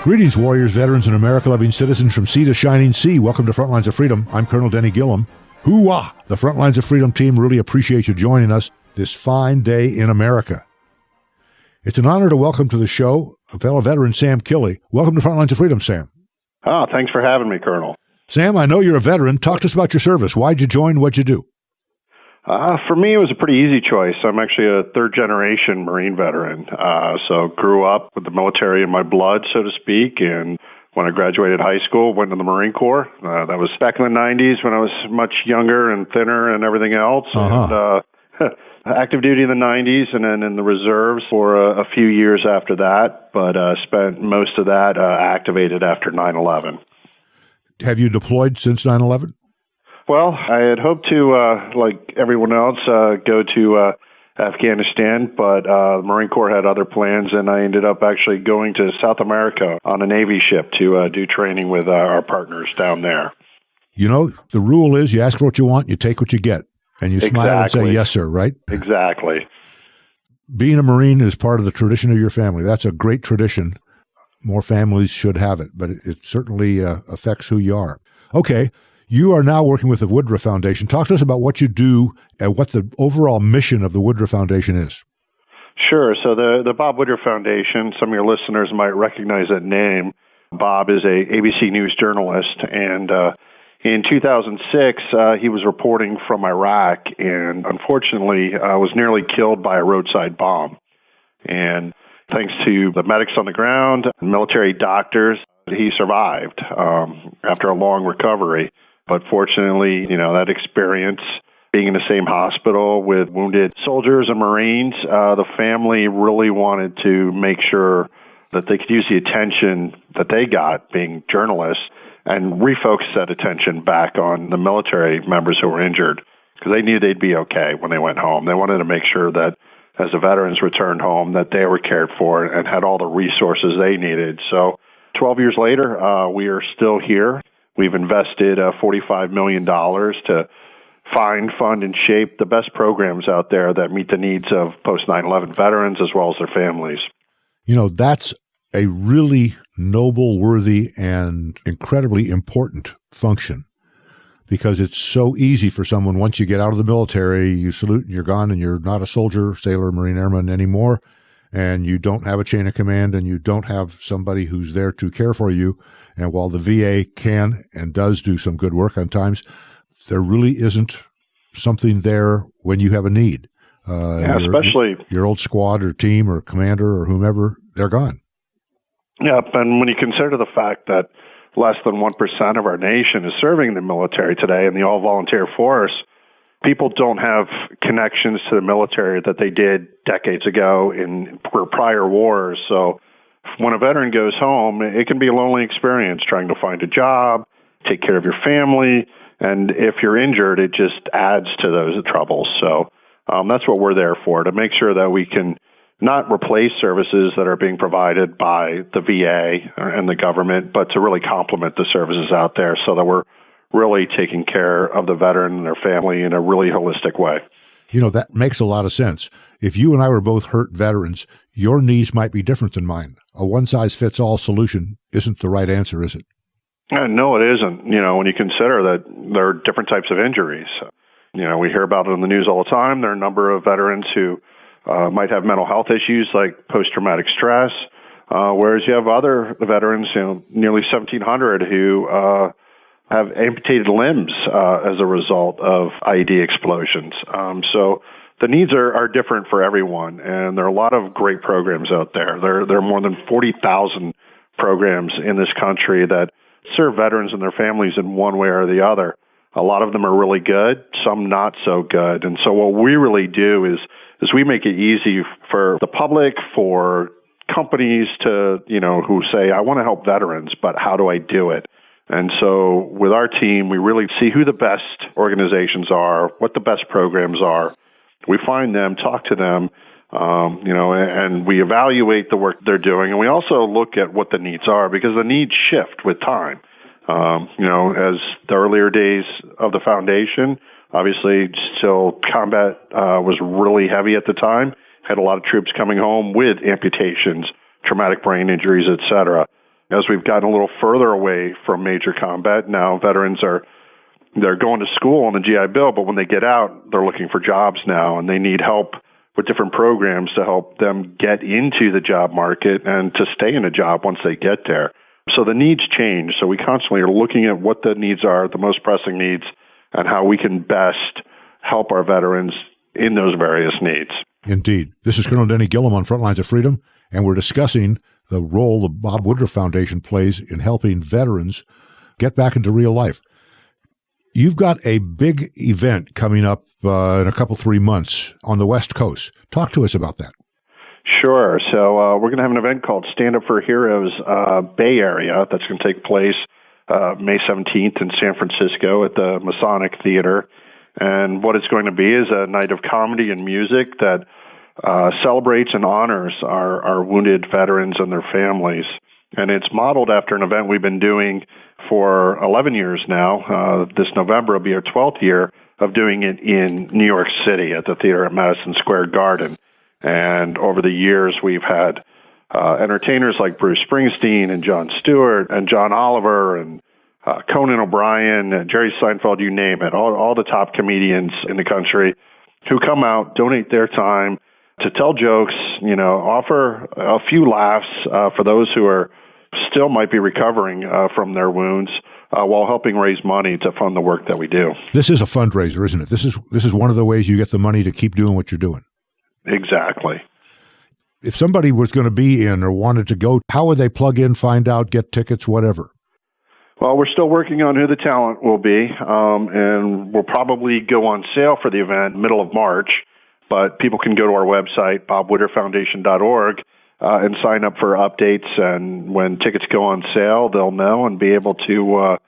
Greetings, warriors, veterans, and America-loving citizens from sea to shining sea. Welcome to Frontlines of Freedom. I'm Colonel Denny Gillum. Hoo-wah! The Frontlines of Freedom team really appreciate you joining us this fine day in America. It's an honor to welcome to the show a fellow veteran, Sam Kille. Welcome to Frontlines of Freedom, Sam. Oh, thanks for having me, Colonel. Sam, I know you're a veteran. Talk to us about your service. Why'd you join? What'd you do? For me, it was a pretty easy choice. I'm actually a third-generation Marine veteran, so grew up with the military in my blood, so to speak, and when I graduated high school, went to the Marine Corps. That was back in the 90s when I was much younger and thinner and everything else. And, active duty in the 90s and then in the reserves for a few years after that, but spent most of that activated after 9/11. Have you deployed since 9/11? Well, I had hoped to, like everyone else, go to Afghanistan, but the Marine Corps had other plans, and I ended up actually going to South America on a Navy ship to do training with our partners down there. You know, the rule is you ask for what you want, you take what you get, and you smile and say, yes, sir, right? Exactly. Being a Marine is part of the tradition of your family. That's a great tradition. More families should have it, but it certainly affects who you are. Okay. You are now working with the Woodruff Foundation. Talk to us about what you do and what the overall mission of the Woodruff Foundation is. Sure. So the Bob Woodruff Foundation, some of your listeners might recognize that name. Bob is a ABC News journalist, and in 2006, he was reporting from Iraq and unfortunately was nearly killed by a roadside bomb. And thanks to the medics on the ground, military doctors, he survived after a long recovery. But fortunately, that experience, being in the same hospital with wounded soldiers and Marines, the family really wanted to make sure that they could use the attention that they got being journalists and refocus that attention back on the military members who were injured, because they knew they'd be okay when they went home. They wanted to make sure that as the veterans returned home, that they were cared for and had all the resources they needed. So 12 years later, we are still here. We've invested $45 million to find, fund, and shape the best programs out there that meet the needs of post-9/11 veterans as well as their families. That's a really noble, worthy, and incredibly important function, because it's so easy for someone, once you get out of the military, you salute and you're gone and you're not a soldier, sailor, Marine, airman anymore, and you don't have a chain of command and you don't have somebody who's there to care for you. And while the VA can and does do some good work on times, there really isn't something there when you have a need. Especially your old squad or team or commander or whomever, they're gone. Yep, and when you consider the fact that less than 1% of our nation is serving in the military today in the all-volunteer force, people don't have connections to the military that they did decades ago in prior wars. So when a veteran goes home, it can be a lonely experience trying to find a job, take care of your family, and if you're injured, it just adds to those troubles. So that's what we're there for, to make sure that we can not replace services that are being provided by the VA and the government, but to really complement the services out there so that we're really taking care of the veteran and their family in a really holistic way. That makes a lot of sense. If you and I were both hurt veterans, your needs might be different than mine. A one-size-fits-all solution isn't the right answer, is it? No, it isn't. When you consider that there are different types of injuries. We hear about it in the news all the time. There are a number of veterans who might have mental health issues like post-traumatic stress, whereas you have other veterans, nearly 1,700 who have amputated limbs as a result of IED explosions. So the needs are different for everyone, and there are a lot of great programs out there. There are more than 40,000 programs in this country that serve veterans and their families in one way or the other. A lot of them are really good, some not so good. And so what we really do is we make it easy for the public, for companies to, who say, I want to help veterans, but how do I do it? And so with our team, we really see who the best organizations are, what the best programs are. We find them, talk to them, and we evaluate the work they're doing. And we also look at what the needs are, because the needs shift with time. As the earlier days of the foundation, obviously still combat was really heavy at the time, had a lot of troops coming home with amputations, traumatic brain injuries, et cetera. As we've gotten a little further away from major combat, now veterans they're going to school on the GI Bill, but when they get out, they're looking for jobs now, and they need help with different programs to help them get into the job market and to stay in a job once they get there. So the needs change. So we constantly are looking at what the needs are, the most pressing needs, and how we can best help our veterans in those various needs. Indeed. This is Colonel Denny Gillum on Frontlines of Freedom, and we're discussing the role the Bob Woodruff Foundation plays in helping veterans get back into real life. You've got a big event coming up in a couple, 3 months on the West Coast. Talk to us about that. Sure. So we're going to have an event called Stand Up for Heroes Bay Area that's going to take place May 17th in San Francisco at the Masonic Theater. And what it's going to be is a night of comedy and music that celebrates and honors our wounded veterans and their families. And it's modeled after an event we've been doing for 11 years now. This November will be our 12th year of doing it in New York City at the theater at Madison Square Garden. And over the years, we've had entertainers like Bruce Springsteen and Jon Stewart and John Oliver and Conan O'Brien and Jerry Seinfeld, you name it, all the top comedians in the country who come out, donate their time to tell jokes, offer a few laughs for those who are still might be recovering from their wounds while helping raise money to fund the work that we do. This is a fundraiser, isn't it? This is one of the ways you get the money to keep doing what you're doing. Exactly. If somebody was going to be in or wanted to go, how would they plug in, find out, get tickets, whatever? Well, we're still working on who the talent will be, and we'll probably go on sale for the event middle of March, but people can go to our website, bobwoodrufffoundation.org, and sign up for updates, and when tickets go on sale, they'll know and be able to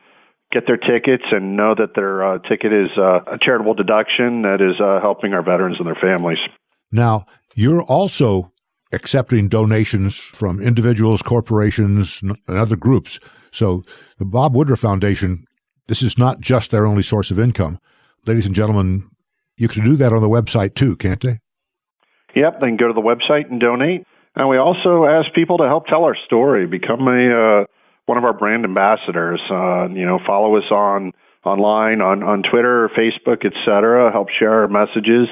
get their tickets and know that their ticket is a charitable deduction that is helping our veterans and their families. Now, you're also accepting donations from individuals, corporations, and other groups. So the Bob Woodruff Foundation, this is not just their only source of income. Ladies and gentlemen, you can do that on the website too, can't they? Yep, they can go to the website and donate. And we also ask people to help tell our story, become one of our brand ambassadors. Follow us online, on Twitter, Facebook, etc. Help share our messages.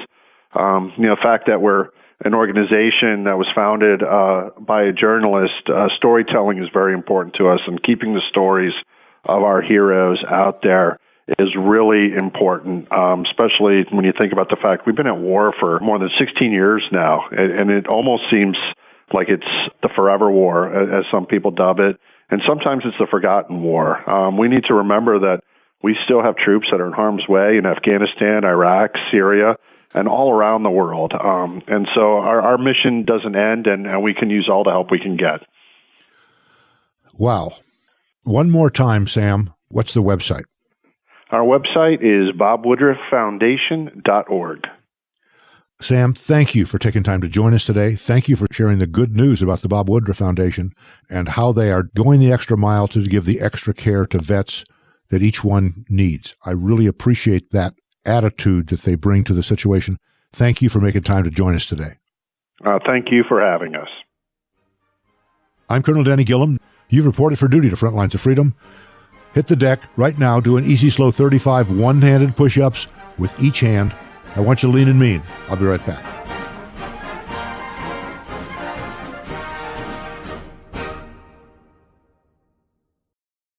The fact that we're an organization that was founded by a journalist, storytelling is very important to us, and keeping the stories of our heroes out there is really important, especially when you think about the fact we've been at war for more than 16 years now, and it almost seems like it's the forever war, as some people dub it, and sometimes it's the forgotten war. We need to remember that we still have troops that are in harm's way in Afghanistan, Iraq, Syria, and all around the world. And so our mission doesn't end, and we can use all the help we can get. Wow. One more time, Sam, what's the website? Our website is bobwoodrufffoundation.org. Sam, thank you for taking time to join us today. Thank you for sharing the good news about the Bob Woodruff Foundation and how they are going the extra mile to give the extra care to vets that each one needs. I really appreciate that attitude that they bring to the situation. Thank you for making time to join us today. Thank you for having us. I'm Colonel Denny Gillum. You've reported for duty to Frontlines of Freedom. Hit the deck right now. Do an easy, slow 35 one-handed push-ups with each hand. I want you lean and mean. I'll be right back.